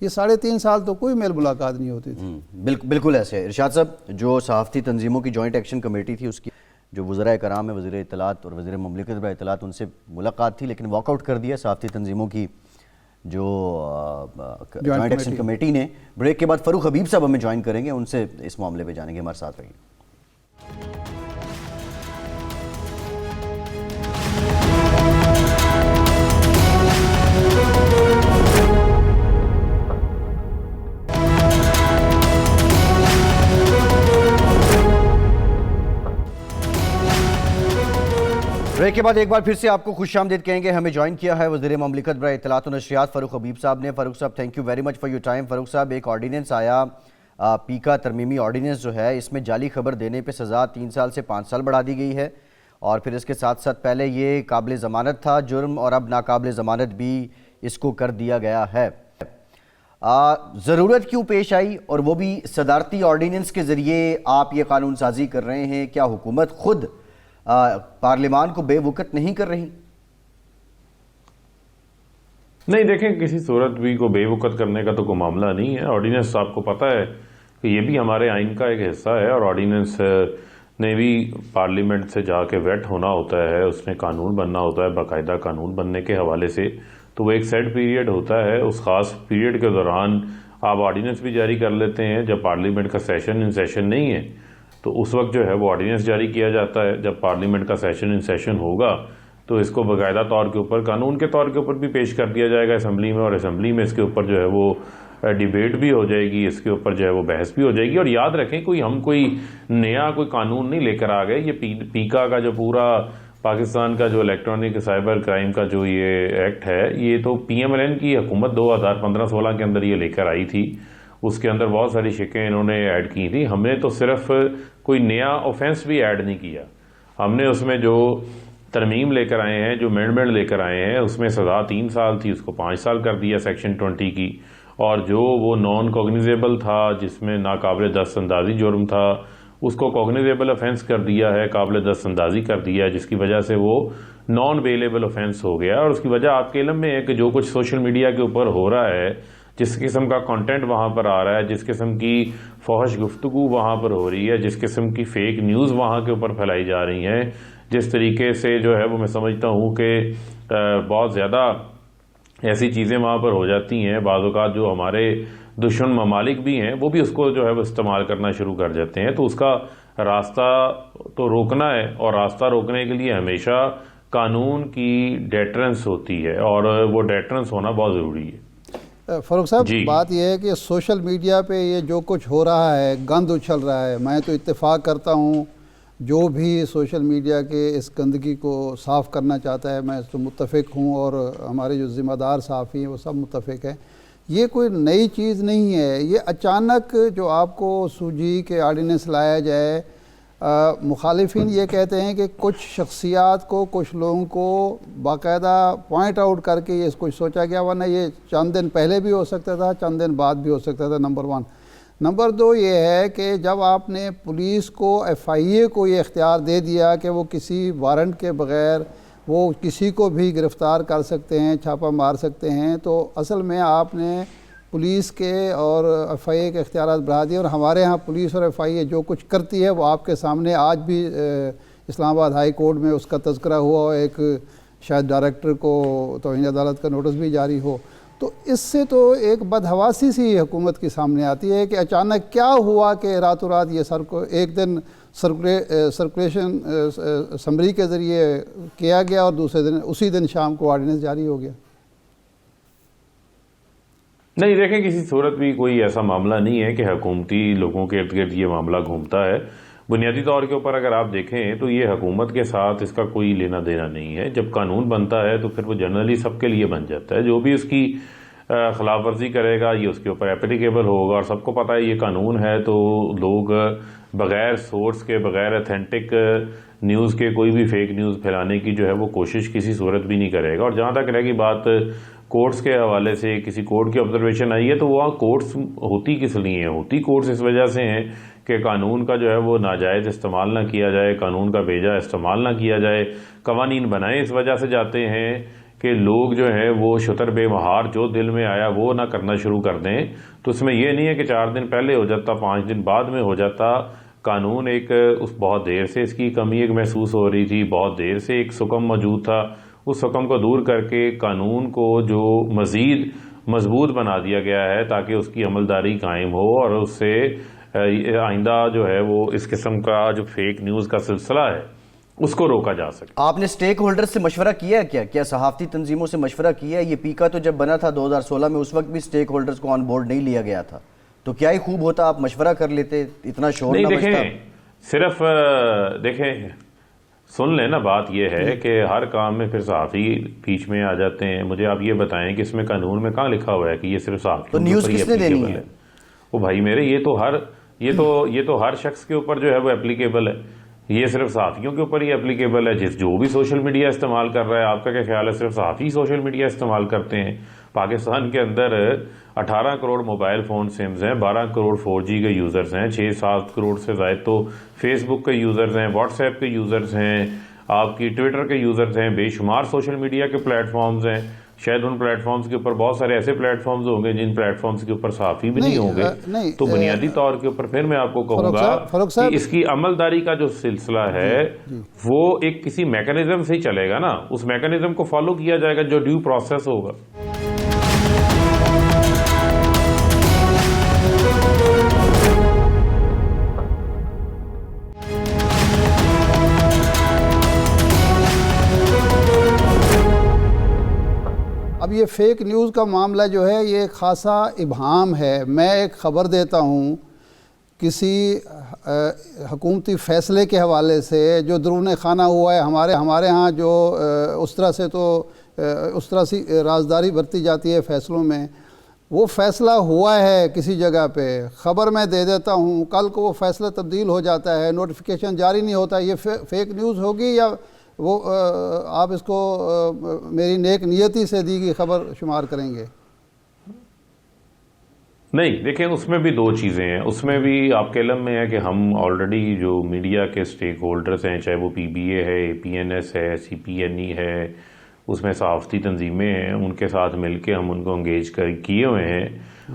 یہ 3.5 سال تو کوئی میل ملاقات نہیں ہوتی تھی۔ بالکل ایسے ہے ارشاد صاحب، جو صحافتی تنظیموں کی جوائنٹ ایکشن کمیٹی تھی، اس کی جو وزراء کرام ہے، وزیر اطلاعات اور وزیر مملکت برائے اطلاعات، ان سے ملاقات تھی لیکن واک آؤٹ کر دیا صحافتی تنظیموں کی جو جوائنٹ ایکشن کمیٹی نے۔ بریک کے بعد فاروق حبیب صاحب ہمیں جوائن کریں گے، ان سے اس معاملے پہ جانیں گے، ہمارے ساتھ رہیے۔ بریک کے بعد ایک بار پھر سے آپ کو خوش آمدید کہیں گے۔ ہمیں جوائن کیا ہے وزیر مملکت برائے اطلاعات و نشریات فاروق حبیب صاحب نے۔ فاروق صاحب thank you very much for your time. Farooq صاحب، ایک آرڈیننس آیا، پیکا ترمیمی آرڈیننس جو ہے، اس میں جعلی خبر دینے پہ سزا 3 سال سے 5 سال بڑھا دی گئی ہے، اور پھر اس کے ساتھ ساتھ پہلے یہ قابل ضمانت تھا جرم، اور اب ناقابل ضمانت بھی اس کو کر دیا گیا ہے۔ ضرورت کیوں پیش آئی، اور وہ بھی صدارتی آرڈیننس کے ذریعے آپ یہ قانون سازی کر رہے ہیں؟ کیا حکومت خود پارلیمان کو بے وقت نہیں کر رہی؟ نہیں، دیکھیں، کسی صورت بھی کو بے وقت کرنے کا تو کوئی معاملہ نہیں ہے۔ آرڈیننس آپ کو پتہ ہے کہ یہ بھی ہمارے آئین کا ایک حصہ ہے، اور آرڈیننس نے بھی پارلیمنٹ سے جا کے ویٹ ہونا ہوتا ہے، اس نے قانون بننا ہوتا ہے۔ باقاعدہ قانون بننے کے حوالے سے تو وہ ایک سیٹ پیریڈ ہوتا ہے، اس خاص پیریڈ کے دوران آپ آرڈیننس بھی جاری کر لیتے ہیں۔ جب پارلیمنٹ کا سیشن ان سیشن نہیں ہے تو اس وقت جو ہے وہ آرڈیننس جاری کیا جاتا ہے۔ جب پارلیمنٹ کا سیشن ان سیشن ہوگا تو اس کو باقاعدہ طور کے اوپر، قانون کے طور کے اوپر بھی پیش کر دیا جائے گا اسمبلی میں، اور اسمبلی میں اس کے اوپر جو ہے وہ ڈیبیٹ بھی ہو جائے گی، اس کے اوپر جو ہے وہ بحث بھی ہو جائے گی۔ اور یاد رکھیں، ہم کوئی نیا کوئی قانون نہیں لے کر آ گئے۔ یہ پیکا کا جو پورا پاکستان کا جو الیکٹرانک سائبر کرائم کا جو یہ ایکٹ ہے، یہ تو پی ایم ایل این کی حکومت 2015-16 کے اندر یہ لے کر آئی تھی۔ اس کے اندر بہت ساری شکیں انہوں نے ایڈ کی تھی۔ ہم نے تو صرف کوئی نیا آفینس بھی ایڈ نہیں کیا، ہم نے اس میں جو ترمیم لے کر آئے ہیں، جو امینڈمنٹ لے کر آئے ہیں، اس میں سزا 3 سال تھی، اس کو 5 سال کر دیا سیکشن 20 کی، اور جو وہ نان کوگنیزیبل تھا، جس میں ناقابل دست اندازی جرم تھا، اس کو کوگنیزیبل افینس کر دیا ہے، قابل دست اندازی کر دیا ہے، جس کی وجہ سے وہ نان بیلیبل افینس ہو گیا۔ اور اس کی وجہ آپ کے علم میں ہے کہ جو کچھ سوشل میڈیا کے اوپر ہو رہا ہے، جس قسم کا کنٹینٹ وہاں پر آ رہا ہے، جس قسم کی فحش گفتگو وہاں پر ہو رہی ہے، جس قسم کی فیک نیوز وہاں کے اوپر پھیلائی جا رہی ہیں، جس طریقے سے جو ہے وہ میں سمجھتا ہوں کہ بہت زیادہ ایسی چیزیں وہاں پر ہو جاتی ہیں۔ بعض اوقات جو ہمارے دشمن ممالک بھی ہیں، وہ بھی اس کو جو ہے وہ استعمال کرنا شروع کر جاتے ہیں۔ تو اس کا راستہ تو روکنا ہے، اور راستہ روکنے کے لیے ہمیشہ قانون کی ڈیٹرنس ہوتی ہے، اور وہ ڈیٹرنس ہونا بہت ضروری ہے۔ فاروق صاحب، بات یہ ہے کہ سوشل میڈیا پہ یہ جو کچھ ہو رہا ہے، گند اچھل رہا ہے، میں تو اتفاق کرتا ہوں جو بھی سوشل میڈیا کے اس گندگی کو صاف کرنا چاہتا ہے، میں اس تو متفق ہوں، اور ہمارے جو ذمہ دار صحافی ہیں وہ سب متفق ہیں۔ یہ کوئی نئی چیز نہیں ہے، یہ اچانک جو آپ کو سوجی کے آرڈیننس لایا جائے، مخالفین یہ کہتے ہیں کہ کچھ شخصیات کو، کچھ لوگوں کو باقاعدہ پوائنٹ آؤٹ کر کے یہ کچھ سوچا گیا، ورنہ یہ چند دن پہلے بھی ہو سکتا تھا، چند دن بعد بھی ہو سکتا تھا، نمبر 1۔ نمبر 2 یہ ہے کہ جب آپ نے پولیس کو، ایف آئی اے کو یہ اختیار دے دیا کہ وہ کسی وارنٹ کے بغیر وہ کسی کو بھی گرفتار کر سکتے ہیں، چھاپہ مار سکتے ہیں، تو اصل میں آپ نے پولیس کے اور ایف آئی اے کے اختیارات بڑھا دیے۔ اور ہمارے ہاں پولیس اور ایف آئی اے جو کچھ کرتی ہے وہ آپ کے سامنے آج بھی اسلام آباد ہائی کورٹ میں اس کا تذکرہ ہوا، ایک شاید ڈائریکٹر کو توہین عدالت کا نوٹس بھی جاری ہو۔ تو اس سے تو ایک بدحواسی سی حکومت کی سامنے آتی ہے کہ اچانک کیا ہوا کہ راتوں رات یہ ایک دن سرکولیشن اسمبلی کے ذریعے کیا گیا، اور دوسرے دن اسی دن شام کو آرڈیننس جاری ہو گیا۔ نہیں دیکھیں کسی صورت بھی کوئی ایسا معاملہ نہیں ہے کہ حکومتی لوگوں کے ارد گرد یہ معاملہ گھومتا ہے. بنیادی طور کے اوپر اگر آپ دیکھیں تو یہ حکومت کے ساتھ اس کا کوئی لینا دینا نہیں ہے. جب قانون بنتا ہے تو پھر وہ جنرلی سب کے لیے بن جاتا ہے. جو بھی اس کی خلاف ورزی کرے گا یہ اس کے اوپر اپلیکیبل ہوگا, اور سب کو پتہ ہے یہ قانون ہے. تو لوگ بغیر سورس کے, بغیر اتھینٹک نیوز کے کوئی بھی فیک نیوز پھیلانے کی جو ہے وہ کوشش کسی صورت بھی نہیں کرے گا. اور جہاں تک رہے گی بات کورٹس کے حوالے سے, کسی کورٹ کی آبزرویشن آئی ہے تو وہاں کورٹس ہوتی کس لیے ہیں؟ ہوتی کورٹس اس وجہ سے ہیں کہ قانون کا جو ہے وہ ناجائز استعمال نہ کیا جائے, قانون کا بیجا استعمال نہ کیا جائے. قوانین بنائے اس وجہ سے جاتے ہیں کہ لوگ جو ہے وہ شتر بے مہار جو دل میں آیا وہ نہ کرنا شروع کر دیں. تو اس میں یہ نہیں ہے کہ 4 دن پہلے ہو جاتا, 5 دن بعد میں ہو جاتا. قانون ایک بہت دیر سے اس کی کمی ایک محسوس ہو رہی تھی, بہت دیر سے ایک سکم موجود تھا. اس حکم کو دور کر کے قانون کو جو مزید مضبوط بنا دیا گیا ہے تاکہ اس کی عملداری قائم ہو, اور اس سے آئندہ جو ہے وہ اس قسم کا جو فیک نیوز کا سلسلہ ہے اس کو روکا جا سکے. آپ نے سٹیک ہولڈر سے مشورہ کیا ہے کیا صحافتی تنظیموں سے مشورہ کیا ہے؟ یہ پیکا تو جب بنا تھا 2016 میں اس وقت بھی سٹیک ہولڈرز کو آن بورڈ نہیں لیا گیا تھا, تو کیا ہی خوب ہوتا آپ مشورہ کر لیتے, اتنا شور نہ بچتا. دیکھیں صرف دیکھیں سن لیں نا, بات یہ ہے کہ ہر کام میں پھر صحافی بیچ میں آ جاتے ہیں. مجھے آپ یہ بتائیں کہ اس میں قانون میں کہاں لکھا ہوا ہے کہ یہ صرف صحافی تو نیوز کس نے دینی ہے؟ وہ بھائی میرے یہ تو ہر شخص کے اوپر جو ہے وہ اپلیکیبل ہے. یہ صرف صحافیوں کے اوپر ہی اپلیکیبل ہے. جو بھی سوشل میڈیا استعمال کر رہا ہے, آپ کا کیا خیال ہے صرف صحافی سوشل میڈیا استعمال کرتے ہیں؟ پاکستان کے اندر 18 کروڑ موبائل فون سمز ہیں, 12 کروڑ 4G کے یوزرز ہیں, 6-7 کروڑ سے زائد تو فیس بک کے یوزرز ہیں, واٹس ایپ کے یوزرز ہیں, آپ کی ٹویٹر کے یوزرز ہیں, بے شمار سوشل میڈیا کے پلیٹ فارمز ہیں. شاید ان پلیٹ فارمز کے اوپر بہت سارے ایسے پلیٹ فارمز ہوں گے جن پلیٹ فارمز کے اوپر صحافی بھی نہیں ہوں گے. تو بنیادی طور کے اوپر پھر میں آپ کو کہوں گا کہ اس کی عملداری کا جو سلسلہ ہے وہ ایک کسی میکانزم سے ہی چلے گا نا. اس میکانزم کو فالو کیا جائے گا جو ڈیو پروسیس ہوگا. اب یہ فیک نیوز کا معاملہ جو ہے یہ خاصا ابہام ہے. میں ایک خبر دیتا ہوں کسی حکومتی فیصلے کے حوالے سے جو درون خانہ ہوا ہے ہمارے ہاں, جو اس طرح سے رازداری برتی جاتی ہے فیصلوں میں. وہ فیصلہ ہوا ہے کسی جگہ پہ, خبر میں دے دیتا ہوں, کل کو وہ فیصلہ تبدیل ہو جاتا ہے, نوٹیفیکیشن جاری نہیں ہوتا. یہ فیک نیوز ہوگی یا وہ آپ اس کو میری نیک نیتی سے دی گئی خبر شمار کریں گے؟ نہیں دیکھیں اس میں بھی 2 چیزیں ہیں. اس میں بھی آپ کے علم میں ہے کہ ہم آلریڈی جو میڈیا کے سٹیک ہولڈرز ہیں, چاہے وہ PBA ہے, APNS ہے, CPNE ہے, اس میں صحافتی تنظیمیں ہیں, ان کے ساتھ مل کے ہم ان کو انگیج کیے ہوئے ہیں.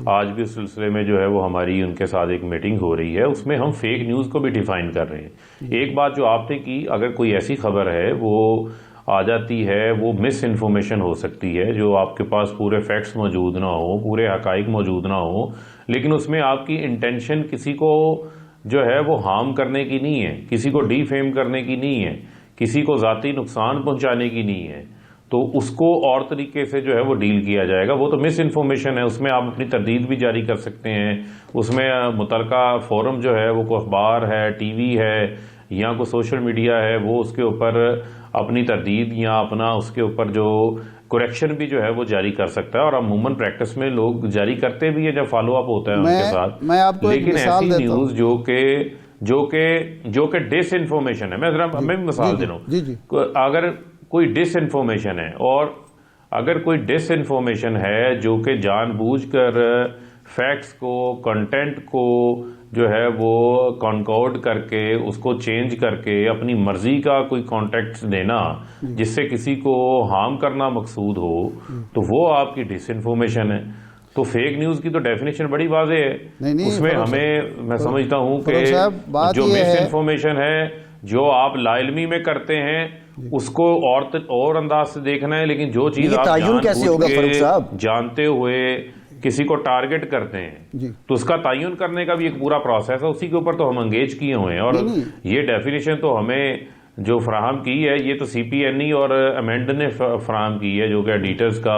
آج بھی اس سلسلے میں جو ہے وہ ہماری ان کے ساتھ ایک میٹنگ ہو رہی ہے. اس میں ہم فیک نیوز کو بھی ڈیفائن کر رہے ہیں. ایک بات جو آپ نے کی, اگر کوئی ایسی خبر ہے وہ آ جاتی ہے, وہ مس انفارمیشن ہو سکتی ہے, جو آپ کے پاس پورے فیکٹس موجود نہ ہو, پورے حقائق موجود نہ ہو, لیکن اس میں آپ کی انٹینشن کسی کو جو ہے وہ ہارم کرنے کی نہیں ہے, کسی کو ڈی فیم کرنے کی نہیں ہے, کسی کو ذاتی نقصان پہنچانے کی نہیں ہے, تو اس کو اور طریقے سے جو ہے وہ ڈیل کیا جائے گا. وہ تو مس انفارمیشن ہے, اس میں آپ اپنی تردید بھی جاری کر سکتے ہیں. اس میں متعلقہ فورم جو ہے وہ کوئی اخبار ہے, ٹی وی ہے یا کوئی سوشل میڈیا ہے, وہ اس کے اوپر اپنی تردید یا اپنا اس کے اوپر جو کریکشن بھی جو ہے وہ جاری کر سکتا ہے. اور عموماً پریکٹس میں لوگ جاری کرتے بھی ہیں جب فالو اپ ہوتا ہے ان کے ساتھ. میں آپ کو ایک لیکن مثال ایسی دیتا ہوں نیوز جو کہ ڈس انفارمیشن ہے, میں مثال دے رہا ہوں. اگر کوئی ڈس انفارمیشن ہے, اور اگر کوئی ڈس انفارمیشن ہے جو کہ جان بوجھ کر فیکٹس کو, کنٹینٹ کو جو ہے وہ کنکورڈ کر کے اس کو چینج کر کے اپنی مرضی کا کوئی کانٹیکٹ دینا جس سے کسی کو ہارم کرنا مقصود ہو, تو وہ آپ کی ڈس انفارمیشن ہے. تو فیک نیوز کی تو ڈیفینیشن بڑی واضح ہے. اس میں میں سمجھتا ہوں کہ جو مس انفارمیشن ہے جو آپ لا علمی میں کرتے ہیں اس کو اور انداز سے دیکھنا ہے, لیکن جو چیز آپ جانتے ہوئے کسی کو ٹارگٹ کرتے ہیں تو اس کا تعین کرنے کا بھی ایک پورا پروسیس ہے, اسی کے اوپر تو ہم انگیج کیے ہوئے ہیں. اور یہ ڈیفینیشن تو ہمیں جو فراہم کی ہے یہ تو CPNE اور امینڈ نے فراہم کی ہے, جو کہ ایڈیٹرز کا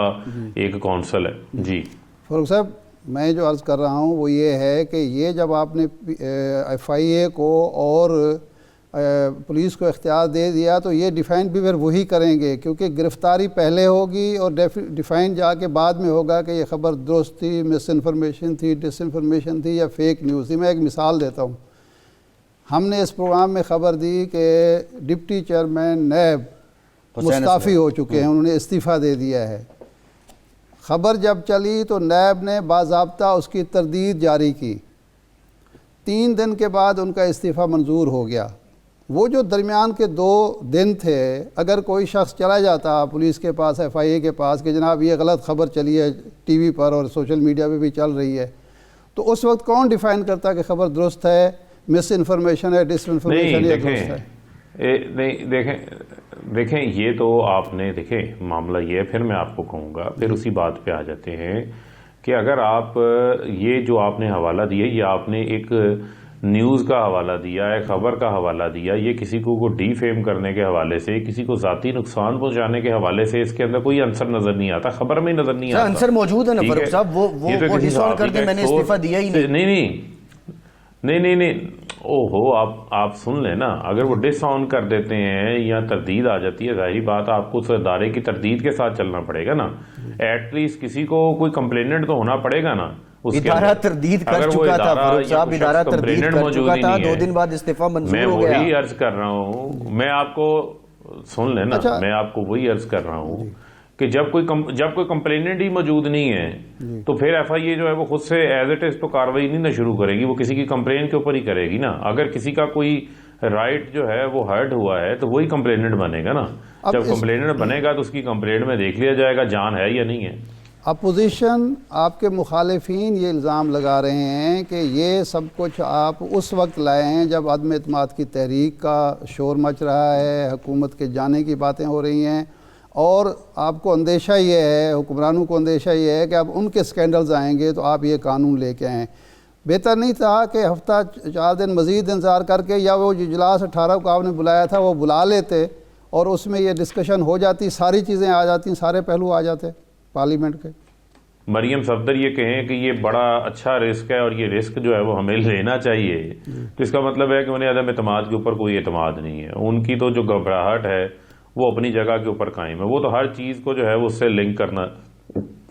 ایک کونسل ہے. جی فاروق صاحب میں جو عرض کر رہا ہوں وہ یہ ہے کہ یہ جب آپ نے ایف آئی اے کو اور پولیس کو اختیار دے دیا تو یہ ڈیفائن بھی پھر وہی کریں گے، کیونکہ گرفتاری پہلے ہوگی اور ڈیفائن جا کے بعد میں ہوگا کہ یہ خبر درست تھی، مس انفارمیشن تھی، ڈس انفارمیشن تھی یا فیک نیوز تھی۔ میں ایک مثال دیتا ہوں، ہم نے اس پروگرام میں خبر دی کہ ڈپٹی چیئرمین نیب مستعفی ہو چکے ہیں، انہوں نے استعفیٰ دے دیا ہے۔ خبر جب چلی تو نیب نے باضابطہ اس کی تردید جاری کی، 3 دن کے بعد ان کا استعفیٰ منظور ہو گیا۔ وہ جو درمیان کے 2 دن تھے، اگر کوئی شخص چلا جاتا پولیس کے پاس، ایف آئی اے کے پاس کہ جناب یہ غلط خبر چلی ہے ٹی وی پر اور سوشل میڈیا پہ بھی چل رہی ہے، تو اس وقت کون ڈیفائن کرتا کہ خبر درست ہے، مس انفارمیشن ہے، ڈس انفارمیشن ہے، درست ہے؟ نہیں دیکھیں یہ تو آپ نے دیکھیں معاملہ یہ ہے، پھر میں آپ کو کہوں گا، پھر اسی بات پہ آ جاتے ہیں کہ اگر آپ یہ جو آپ نے حوالہ دیا، یہ آپ نے ایک نیوز کا حوالہ دیا ہے، خبر کا حوالہ دیا، یہ کسی کو ڈی فیم کرنے کے حوالے سے، کسی کو ذاتی نقصان پہنچانے کے حوالے سے اس کے اندر کوئی عنصر نظر نہیں آتا، خبر میں نظر نہیں آتا۔ عنصر موجود ہے نا فاروق صاحب، وہ ڈس آن کر دیں، میں نے استعفیٰ دیا ہی نہیں، اوہو آپ سن لیں نا، اگر وہ ڈس آن کر دیتے ہیں یا تردید آ جاتی ہے، ظاہری بات آپ کو اس ادارے کی تردید کے ساتھ چلنا پڑے گا نا، ایٹ لیسٹ کسی کو کوئی کمپلیننٹ تو ہونا پڑے گا نا۔ ادارہ تردید کر چکا تھا فاروق صاحب، ادارہ تردید کر چکا تھا، 2 دن بعد استعفیٰ منظور ہو گیا۔ میں وہی عرض کر رہا ہوں، میں آپ کو سن لیں نا، میں آپ کو وہی عرض کر رہا ہوں کہ جب کوئی کمپلیننٹ ہی موجود نہیں ہے تو پھر ایف آئی اے جو ہے وہ خود سے ایز اٹ از تو کاروائی نہیں نہ شروع کرے گی، وہ کسی کی کمپلین کے اوپر ہی کرے گی نا۔ اگر کسی کا کوئی رائٹ جو ہے وہ ہرٹ ہوا ہے تو وہی کمپلیننٹ بنے گا نا، جب کمپلیننٹ بنے گا تو اس کی کمپلینٹ میں دیکھ لیا جائے گا جان ہے یا نہیں ہے۔ اپوزیشن، آپ کے مخالفین یہ الزام لگا رہے ہیں کہ یہ سب کچھ آپ اس وقت لائے ہیں جب عدم اعتماد کی تحریک کا شور مچ رہا ہے، حکومت کے جانے کی باتیں ہو رہی ہیں، اور آپ کو اندیشہ یہ ہے، حکمرانوں کو اندیشہ یہ ہے کہ اب ان کے سکینڈلز آئیں گے تو آپ یہ قانون لے کے آئیں۔ بہتر نہیں تھا کہ ہفتہ 4 دن مزید انتظار کر کے، یا وہ جو اجلاس 18 کو آپ نے بلایا تھا وہ بلا لیتے اور اس میں یہ ڈسکشن ہو جاتی، ساری چیزیں آ جاتی، سارے پہلو آ جاتے پارلیمنٹ کے۔ مریم صفدر یہ کہیں کہ یہ بڑا اچھا رسک ہے اور یہ رسک جو ہے وہ ہمیں لینا چاہیے، تو اس کا مطلب ہے کہ انہیں عدم اعتماد کے اوپر کوئی اعتماد نہیں ہے۔ ان کی تو جو گھبراہٹ ہے وہ اپنی جگہ کے اوپر قائم ہے، وہ تو ہر چیز کو جو ہے وہ اس سے لنک کرنا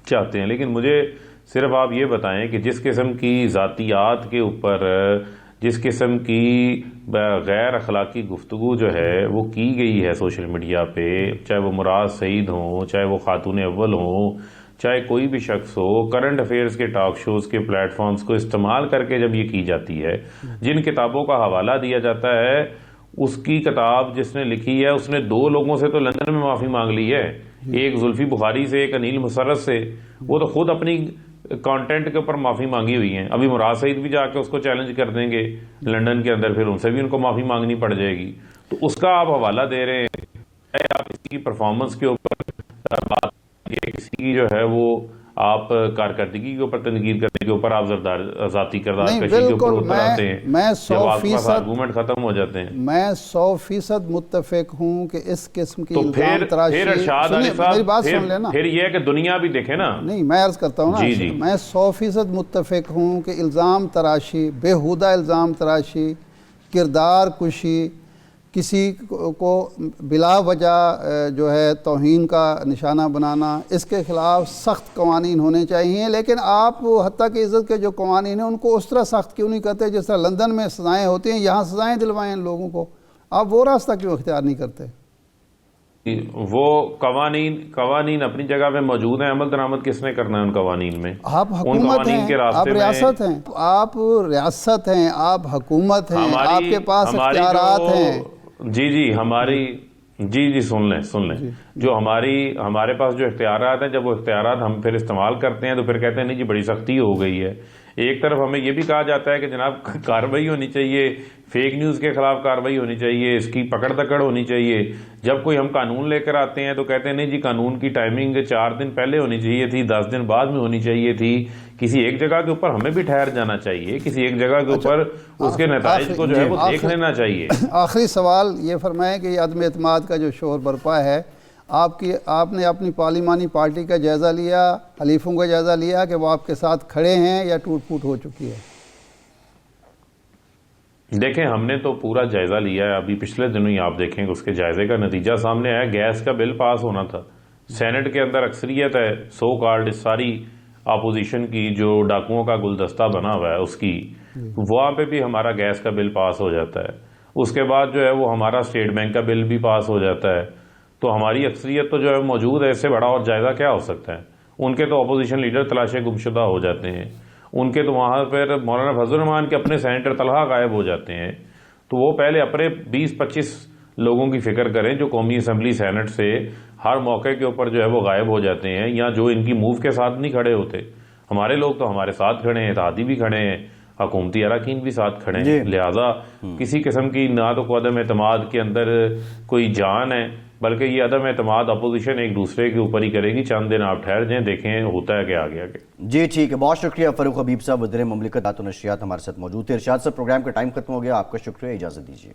چاہتے ہیں۔ لیکن مجھے صرف آپ یہ بتائیں کہ جس قسم کی ذاتیات کے اوپر، جس قسم کی غیر اخلاقی گفتگو جو ہے وہ کی گئی ہے سوشل میڈیا پہ، چاہے وہ مراد سعید ہوں، چاہے وہ خاتون اول ہوں، چاہے کوئی بھی شخص ہو، کرنٹ افیئرز کے ٹاک شوز کے پلیٹ فارمز کو استعمال کر کے جب یہ کی جاتی ہے، جن کتابوں کا حوالہ دیا جاتا ہے، اس کی کتاب جس نے لکھی ہے اس نے 2 لوگوں سے تو لندن میں معافی مانگ لی ہے، ایک زلفی بخاری سے، ایک انیل مسرت سے، وہ تو خود اپنی کانٹینٹ کے اوپر معافی مانگی ہوئی ہیں۔ ابھی مراد سعید بھی جا کے اس کو چیلنج کر دیں گے لندن کے اندر، پھر ان سے بھی ان کو معافی مانگنی پڑ جائے گی، تو اس کا آپ حوالہ دے رہے ہیں۔ آپ اس کی پرفارمنس کے اوپر بات، یہ کسی کی جو ہے وہ آپ کارکردگی کے اوپر تنقید کرنے کے اوپر آپ ذاتی کردار کشی کے اوپر اتراتے ہیں، جب آپ کے پاس آرگومنٹ ختم ہو جاتے ہیں۔ میں 100% متفق ہوں کہ اس قسم کی الزام تراشی، پھر ارشاد علی میری بات سن لینا، پھر یہ ہے کہ دنیا بھی دیکھے نا۔ نہیں میں عرض کرتا ہوں نا، میں 100% متفق ہوں کہ الزام تراشی، بےہودہ الزام تراشی، کردار کشی، کسی کو بلا وجہ جو ہے توہین کا نشانہ بنانا، اس کے خلاف سخت قوانین ہونے چاہیے۔ لیکن آپ حتیٰ کہ عزت کے جو قوانین ہیں ان کو اس طرح سخت کیوں نہیں کرتے جس طرح لندن میں سزائیں ہوتی ہیں، یہاں سزائیں دلوائیں ان لوگوں کو؟ آپ وہ راستہ کیوں اختیار نہیں کرتے؟ وہ قوانین اپنی جگہ پہ موجود ہیں، عمل درآمد کس نے کرنا ہے ان قوانین میں؟ آپ حکومت ہیں، آپ ریاست ہیں، آپ ریاست ہیں، آپ حکومت ہیں، آپ کے پاس اختیارات ہیں۔ جی سن لیں جو ہمارے پاس جو اختیارات ہیں، جب وہ اختیارات ہم پھر استعمال کرتے ہیں تو پھر کہتے ہیں نہیں جی بڑی سختی ہو گئی ہے۔ ایک طرف ہمیں یہ بھی کہا جاتا ہے کہ جناب کارروائی ہونی چاہیے، فیک نیوز کے خلاف کارروائی ہونی چاہیے، اس کی پکڑ دکڑ ہونی چاہیے۔ جب کوئی ہم قانون لے کر آتے ہیں تو کہتے ہیں نہیں جی قانون کی ٹائمنگ 4 دن پہلے ہونی چاہیے تھی، 10 دن بعد میں ہونی چاہیے تھی۔ کسی ایک جگہ کے اوپر ہمیں بھی ٹھہر جانا چاہیے، کسی ایک جگہ کے اوپر اس کے نتائج کو جو ہے وہ دیکھ لینا چاہیے۔ آخری سوال یہ فرمائیں کہ یہ عدم اعتماد کا جو شور برپا ہے، آپ نے اپنی پارلیمانی پارٹی کا جائزہ لیا، حلیفوں کا جائزہ لیا کہ وہ آپ کے ساتھ کھڑے ہیں یا ٹوٹ پھوٹ ہو چکی ہے؟ دیکھیں ہم نے تو پورا جائزہ لیا ہے. ابھی پچھلے دنوں ہی آپ دیکھیں کہ اس کے جائزے کا نتیجہ سامنے آیا. گیس کا بل پاس ہونا تھا، سینٹ کے اندر اکثریت ہے سو کالڈ ساری اپوزیشن کی جو ڈاکوؤں کا گلدستہ بنا ہوا ہے اس کی، وہاں پہ بھی ہمارا گیس کا بل پاس ہو جاتا ہے. اس کے بعد جو ہے وہ ہمارا اسٹیٹ بینک کا بل بھی پاس ہو جاتا ہے. تو ہماری اکثریت تو جو ہے موجود ہے، اس سے بڑا اور جائزہ کیا ہو سکتا ہے؟ ان کے تو اپوزیشن لیڈر تلاشے گمشدہ ہو جاتے ہیں، ان کے تو وہاں پر مولانا فضل الرحمان کے اپنے سینیٹر طلحہ غائب ہو جاتے ہیں. تو وہ پہلے اپنے 20-25 لوگوں کی فکر کریں جو قومی اسمبلی سینٹ سے ہر موقع کے اوپر جو ہے وہ غائب ہو جاتے ہیں یا جو ان کی موو کے ساتھ نہیں کھڑے ہوتے. ہمارے لوگ تو ہمارے ساتھ کھڑے ہیں، اتحادی بھی کھڑے ہیں، حکومتی اراکین بھی ساتھ کھڑے ہیں. لہذا کسی قسم کی نہ تو کوئی عدم اعتماد کے اندر کوئی جان ہے، بلکہ یہ عدم اعتماد اپوزیشن ایک دوسرے کے اوپر ہی کرے گی. چند دن آپ ٹھہر جائیں، دیکھیں ہوتا ہے کہ آگے آگے. جی ٹھیک ہے، بہت شکریہ فاروق حبیب صاحب، وزیر مملکت و نشریات ہمارے ساتھ موجود تھے. ارشاد صاحب پروگرام کا ٹائم ختم ہو گیا، آپ کا شکریہ، اجازت دیجیے.